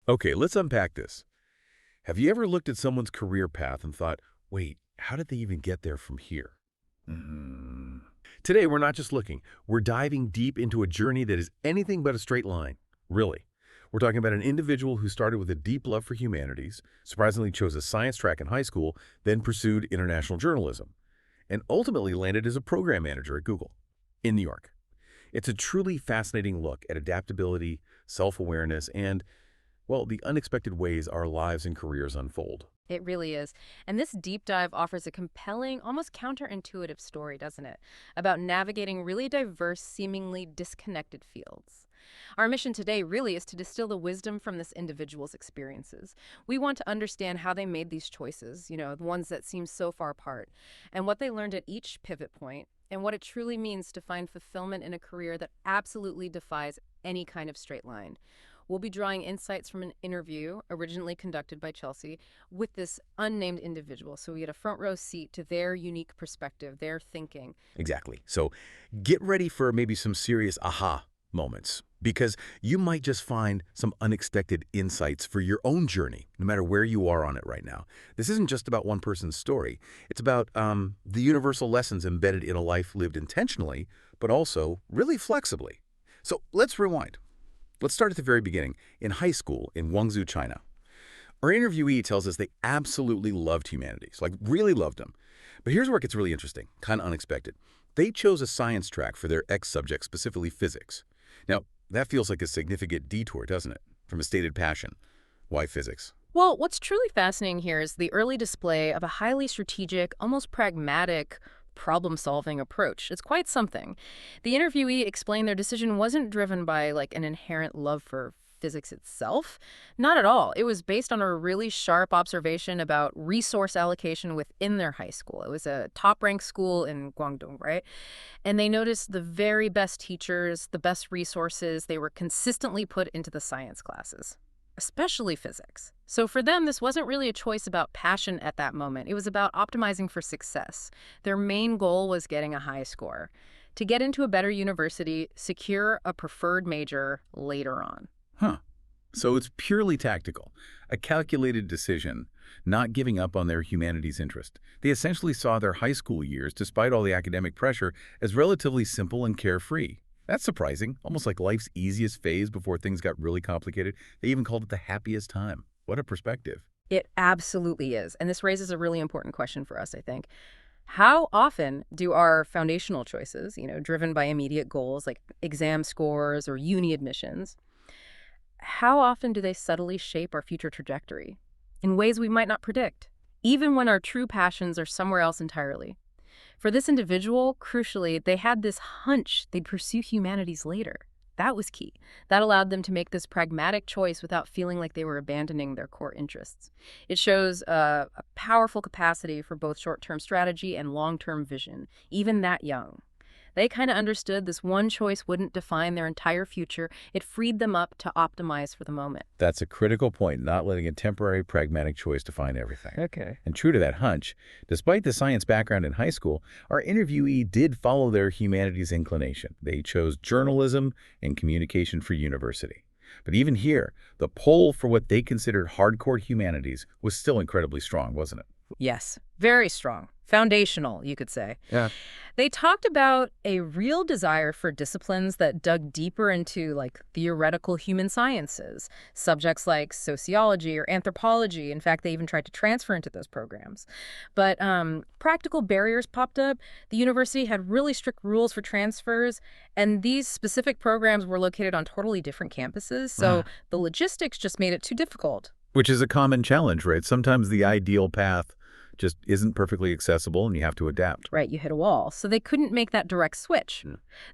Okay, let's unpack this. Have you ever looked at someone's career path and thought, wait, how did they even get there from here? Hmm. Today, we're not just looking. We're diving deep into a journey that is anything but a straight line. Really. We're talking about an individual who started with a deep love for humanities, surprisingly chose a science track in high school, then pursued international journalism, and ultimately landed as a program manager at Google in New York. It's a truly fascinating look at adaptability, self-awareness, and, well, the unexpected ways our lives and careers unfold. It really is. And this deep dive offers a compelling, almost counterintuitive story, doesn't it? About navigating really diverse, seemingly disconnected fields. Our mission today really is to distill the wisdom from this individual's experiences. We want to understand how they made these choices, the ones that seem so far apart, and what they learned at each pivot point, and what it truly means to find fulfillment in a career that absolutely defies any kind of straight line. We'll be drawing insights from an interview originally conducted by Chelsea with this unnamed individual. So we get a front row seat to their unique perspective, their thinking. Exactly. So get ready for maybe some serious aha moments, because you might just find some unexpected insights for your own journey, no matter where you are on it right now. This isn't just about one person's story. It's about the universal lessons embedded in a life lived intentionally, but also really flexibly. So let's rewind. Let's start at the very beginning, in high school in Guangzhou, China. Our interviewee tells us they absolutely loved humanities, like really loved them. But here's where it gets really interesting, kind of unexpected. They chose a science track for their subject, specifically physics. Now, that feels like a significant detour, doesn't it, from a stated passion? Why physics? Well, what's truly fascinating here is the early display of a highly strategic, almost pragmatic problem-solving approach. It's quite something. The interviewee explained their decision wasn't driven by an inherent love for physics itself. Not at all. It was based on a really sharp observation about resource allocation within their high school. It was a top-ranked school in Guangdong, right? And they noticed the very best teachers, the best resources, they were consistently put into the science classes, especially physics. So for them, this wasn't really a choice about passion at that moment. It was about optimizing for success. Their main goal was getting a high score, to get into a better university, secure a preferred major later on. Huh. So it's purely tactical, a calculated decision, not giving up on their humanities interest. They essentially saw their high school years, despite all the academic pressure, as relatively simple and carefree. That's surprising, almost like life's easiest phase before things got really complicated. They even called it the happiest time. What a perspective. It absolutely is. And this raises a really important question for us, I think. How often do our foundational choices, driven by immediate goals like exam scores or uni admissions, how often do they subtly shape our future trajectory in ways we might not predict, even when our true passions are somewhere else entirely? For this individual, crucially, they had this hunch they'd pursue humanities later. That was key. That allowed them to make this pragmatic choice without feeling like they were abandoning their core interests. It shows a powerful capacity for both short-term strategy and long-term vision, even that young. They kind of understood this one choice wouldn't define their entire future. It freed them up to optimize for the moment. That's a critical point, not letting a temporary pragmatic choice define everything. Okay. And true to that hunch, despite the science background in high school, our interviewee did follow their humanities inclination. They chose journalism and communication for university. But even here, the pull for what they considered hardcore humanities was still incredibly strong, wasn't it? Yes, very strong. Foundational, you could say. Yeah. They talked about a real desire for disciplines that dug deeper into theoretical human sciences, subjects like sociology or anthropology. In fact, they even tried to transfer into those programs. But practical barriers popped up. The university had really strict rules for transfers, and these specific programs were located on totally different campuses. So the logistics just made it too difficult. Which is a common challenge, right? Sometimes the ideal path just isn't perfectly accessible and you have to adapt. Right, you hit a wall. So they couldn't make that direct switch.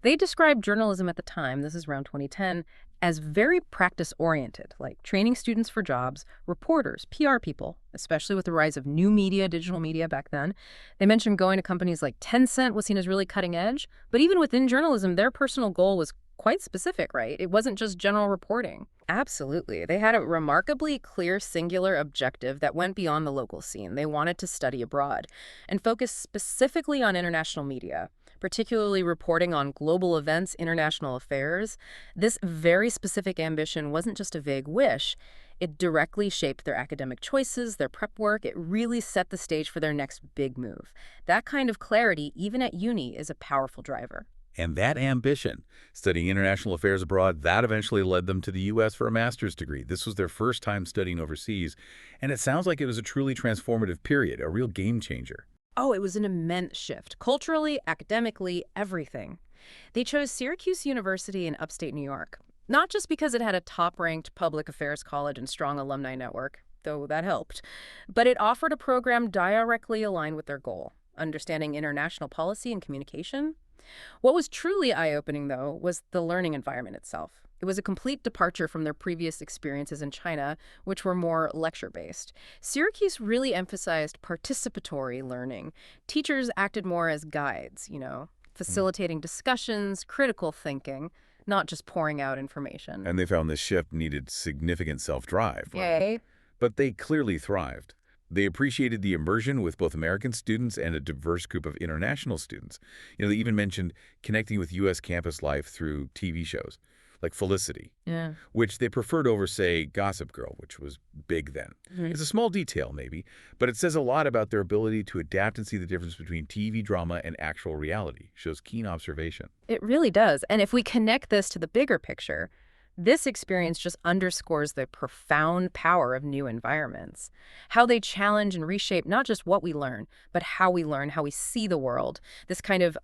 They described journalism at the time, this is around 2010, as very practice-oriented, like training students for jobs, reporters, PR people, especially with the rise of new media, digital media back then. They mentioned going to companies like Tencent was seen as really cutting edge, but even within journalism, their personal goal was quite specific, right? It wasn't just general reporting. Absolutely. They had a remarkably clear, singular objective that went beyond the local scene. They wanted to study abroad and focus specifically on international media, particularly reporting on global events, international affairs. This very specific ambition wasn't just a vague wish. It directly shaped their academic choices, their prep work. It really set the stage for their next big move. That kind of clarity, even at uni, is a powerful driver. And that ambition, studying international affairs abroad, that eventually led them to the U.S. for a master's degree. This was their first time studying overseas, and it sounds like it was a truly transformative period, a real game changer. Oh, it was an immense shift. Culturally, academically, everything. They chose Syracuse University in upstate New York. Not just because it had a top-ranked public affairs college and strong alumni network, though that helped, but it offered a program directly aligned with their goal, understanding international policy and communication. What was truly eye-opening, though, was the learning environment itself. It was a complete departure from their previous experiences in China, which were more lecture-based. Syracuse really emphasized participatory learning. Teachers acted more as guides, facilitating discussions, critical thinking, not just pouring out information. And they found this shift needed significant self-drive. Right? Yay. But they clearly thrived. They appreciated the immersion with both American students and a diverse group of international students. They even mentioned connecting with U.S. campus life through TV shows, like Felicity, which they preferred over, say, Gossip Girl, which was big then. It's a small detail, maybe, but it says a lot about their ability to adapt and see the difference between TV drama and actual reality. Shows keen observation. It really does. And if we connect this to the bigger picture, this experience just underscores the profound power of new environments, how they challenge and reshape not just what we learn, but how we learn, how we see the world. This kind of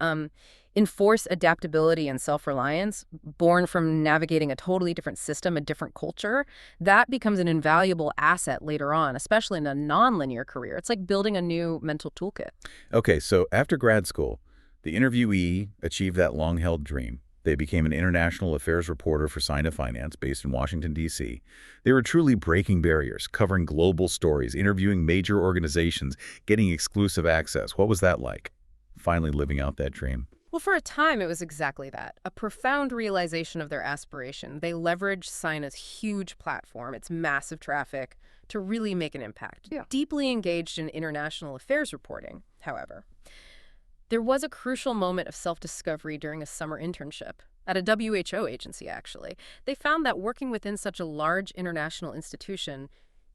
enforced adaptability and self-reliance, born from navigating a totally different system, a different culture, that becomes an invaluable asset later on, especially in a nonlinear career. It's like building a new mental toolkit. Okay, so after grad school, the interviewee achieved that long-held dream. They became an international affairs reporter for Sina Finance based in Washington, D.C. They were truly breaking barriers, covering global stories, interviewing major organizations, getting exclusive access. What was that like, finally living out that dream? Well, for a time, it was exactly that. A profound realization of their aspiration. They leveraged Sina's huge platform, its massive traffic, to really make an impact. Deeply engaged in international affairs reporting, however. There was a crucial moment of self-discovery during a summer internship at a WHO agency, actually. They found that working within such a large international institution,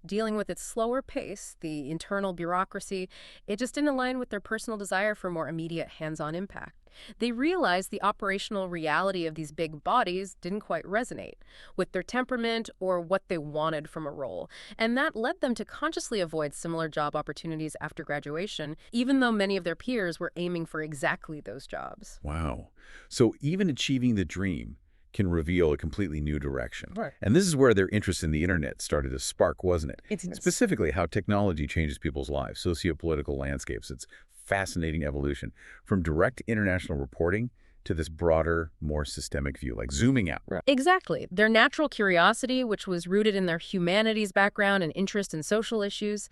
dealing with its slower pace, the internal bureaucracy, it just didn't align with their personal desire for more immediate hands-on impact. They realized the operational reality of these big bodies didn't quite resonate with their temperament or what they wanted from a role. And that led them to consciously avoid similar job opportunities after graduation, even though many of their peers were aiming for exactly those jobs. Wow. So even achieving the dream can reveal a completely new direction. Right. And this is where their interest in the internet started to spark, wasn't it? Specifically, how technology changes people's lives, socio-political landscapes. It's fascinating evolution from direct international reporting to this broader, more systemic view, like zooming out. Right. Exactly. Their natural curiosity, which was rooted in their humanities background and interest in social issues,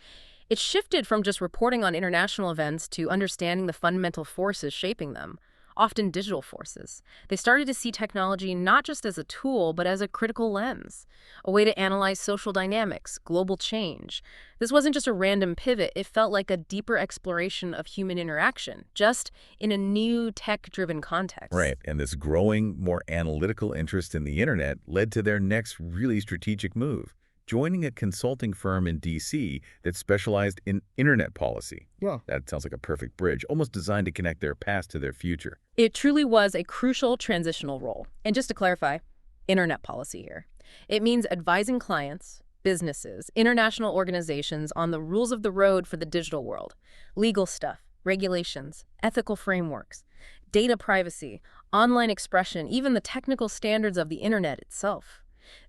it shifted from just reporting on international events to understanding the fundamental forces shaping them, often digital forces. They started to see technology not just as a tool, but as a critical lens, a way to analyze social dynamics, global change. This wasn't just a random pivot. It felt like a deeper exploration of human interaction, just in a new tech-driven context. Right, and this growing, more analytical interest in the internet led to their next really strategic move, joining a consulting firm in D.C. that specialized in internet policy. Yeah. That sounds like a perfect bridge, almost designed to connect their past to their future. It truly was a crucial transitional role. And just to clarify, internet policy here. It means advising clients, businesses, international organizations on the rules of the road for the digital world, legal stuff, regulations, ethical frameworks, data privacy, online expression, even the technical standards of the internet itself.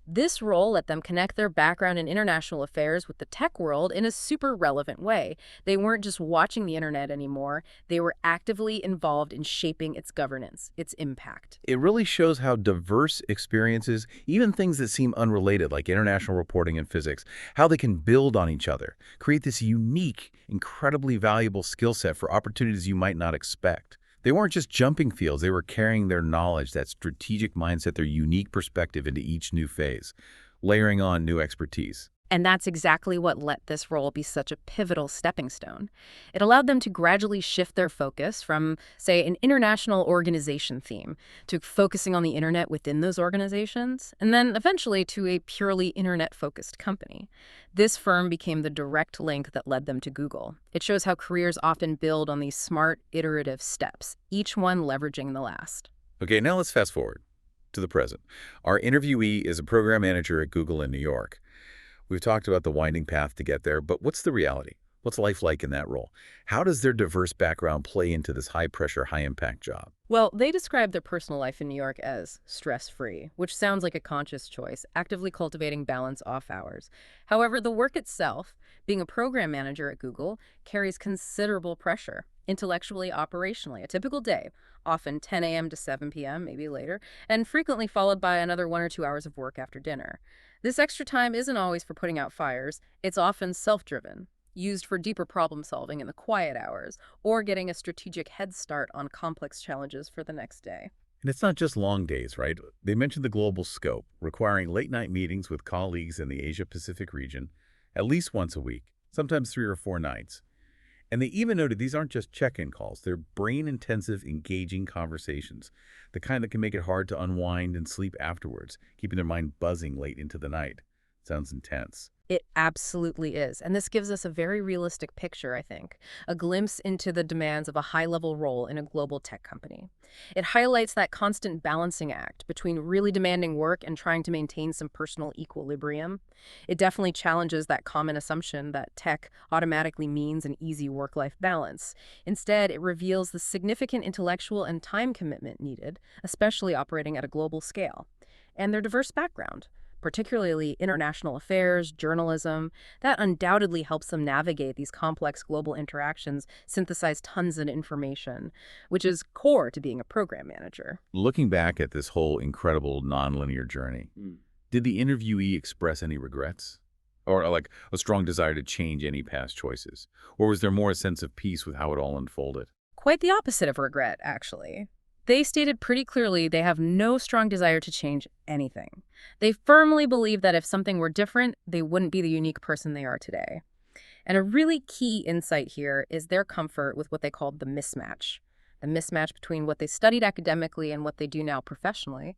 This role let them connect their background in international affairs with the tech world in a super relevant way. They weren't just watching the internet anymore. They were actively involved in shaping its governance, its impact. It really shows how diverse experiences, even things that seem unrelated like international reporting and physics, how they can build on each other, create this unique, incredibly valuable skill set for opportunities you might not expect. They weren't just jumping fields, they were carrying their knowledge, that strategic mindset, their unique perspective into each new phase, layering on new expertise. And that's exactly what let this role be such a pivotal stepping stone. It allowed them to gradually shift their focus from, say, an international organization theme to focusing on the internet within those organizations, and then eventually to a purely internet-focused company. This firm became the direct link that led them to Google. It shows how careers often build on these smart, iterative steps, each one leveraging the last. Okay, now let's fast forward to the present. Our interviewee is a program manager at Google in New York. We've talked about the winding path to get there, but what's the reality? What's life like in that role? How does their diverse background play into this high-pressure, high-impact job? Well, they describe their personal life in New York as stress-free, which sounds like a conscious choice, actively cultivating balance off hours. However, the work itself, being a program manager at Google, carries considerable pressure, intellectually, operationally. A typical day, often 10 a.m. to 7 p.m., maybe later, and frequently followed by another 1 or 2 hours of work after dinner. This extra time isn't always for putting out fires. It's often self-driven, used for deeper problem solving in the quiet hours, or getting a strategic head start on complex challenges for the next day. And it's not just long days, right? They mentioned the global scope, requiring late-night meetings with colleagues in the Asia-Pacific region at least once a week, sometimes 3 or 4 nights. And they even noted these aren't just check-in calls. They're brain-intensive, engaging conversations, the kind that can make it hard to unwind and sleep afterwards, keeping their mind buzzing late into the night. Sounds intense. It absolutely is. And this gives us a very realistic picture, I think, a glimpse into the demands of a high-level role in a global tech company. It highlights that constant balancing act between really demanding work and trying to maintain some personal equilibrium. It definitely challenges that common assumption that tech automatically means an easy work-life balance. Instead, it reveals the significant intellectual and time commitment needed, especially operating at a global scale, and their diverse background, particularly international affairs, journalism. That undoubtedly helps them navigate these complex global interactions, synthesize tons of information, which is core to being a program manager. Looking back at this whole incredible nonlinear journey, did the interviewee express any regrets? Or like a strong desire to change any past choices? Or was there more a sense of peace with how it all unfolded? Quite the opposite of regret, actually. They stated pretty clearly they have no strong desire to change anything. They firmly believe that if something were different, they wouldn't be the unique person they are today. And a really key insight here is their comfort with what they called the mismatch between what they studied academically and what they do now professionally.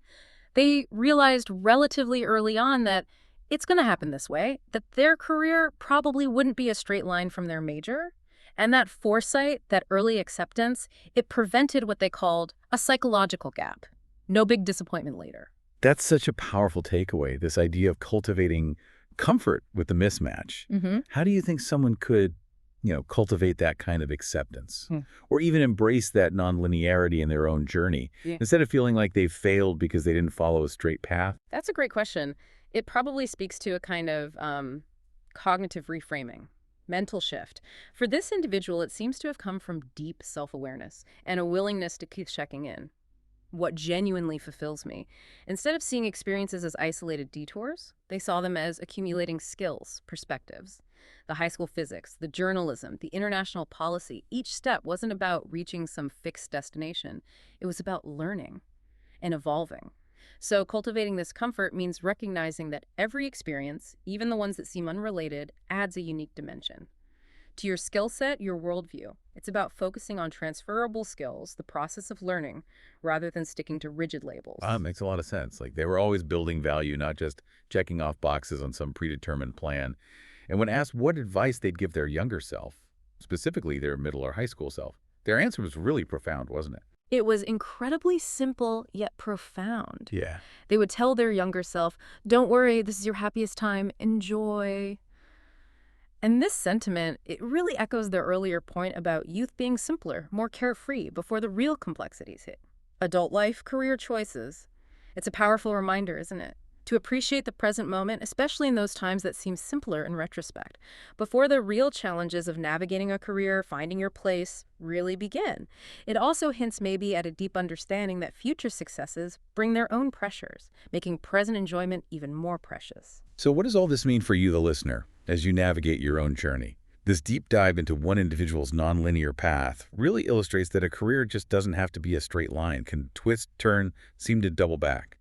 They realized relatively early on that it's going to happen this way, that their career probably wouldn't be a straight line from their major. And that foresight, that early acceptance, it prevented what they called a psychological gap. No big disappointment later. That's such a powerful takeaway, this idea of cultivating comfort with the mismatch. How do you think someone could, cultivate that kind of acceptance? Or even embrace that nonlinearity in their own journey, instead of feeling like they've failed because they didn't follow a straight path? That's a great question. It probably speaks to a kind of cognitive reframing. Mental shift. For this individual, it seems to have come from deep self-awareness and a willingness to keep checking in. What genuinely fulfills me? Instead of seeing experiences as isolated detours, they saw them as accumulating skills, perspectives. The high school physics, the journalism, the international policy, each step wasn't about reaching some fixed destination. It was about learning and evolving. So cultivating this comfort means recognizing that every experience, even the ones that seem unrelated, adds a unique dimension to your skill set, your worldview. It's about focusing on transferable skills, the process of learning, rather than sticking to rigid labels. Makes a lot of sense. Like they were always building value, not just checking off boxes on some predetermined plan. And when asked what advice they'd give their younger self, specifically their middle or high school self, their answer was really profound, wasn't it? It was incredibly simple, yet profound. Yeah. They would tell their younger self, don't worry, this is your happiest time, enjoy. And this sentiment, it really echoes their earlier point about youth being simpler, more carefree before the real complexities hit. Adult life, career choices. It's a powerful reminder, isn't it? To appreciate the present moment, especially in those times that seem simpler in retrospect, before the real challenges of navigating a career, finding your place, really begin. It also hints maybe at a deep understanding that future successes bring their own pressures, making present enjoyment even more precious. So what does all this mean for you, the listener, as you navigate your own journey? This deep dive into one individual's nonlinear path really illustrates that a career just doesn't have to be a straight line, can twist, turn, seem to double back.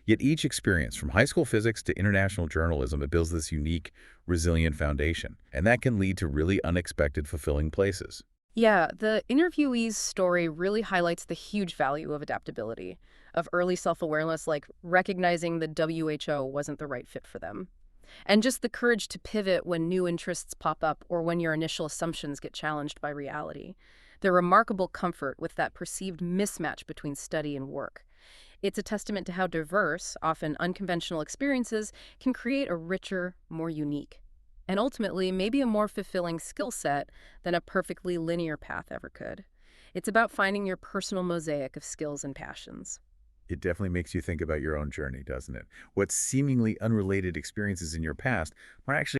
Yet each experience, from high school physics to international journalism, it builds this unique, resilient foundation. And that can lead to really unexpected, fulfilling places. Yeah, the interviewee's story really highlights the huge value of adaptability, of early self-awareness, like recognizing the WHO wasn't the right fit for them. And just the courage to pivot when new interests pop up or when your initial assumptions get challenged by reality. The remarkable comfort with that perceived mismatch between study and work. It's a testament to how diverse, often unconventional experiences can create a richer, more unique, and ultimately maybe a more fulfilling skill set than a perfectly linear path ever could. It's about finding your personal mosaic of skills and passions. It definitely makes you think about your own journey, doesn't it? What seemingly unrelated experiences in your past might actually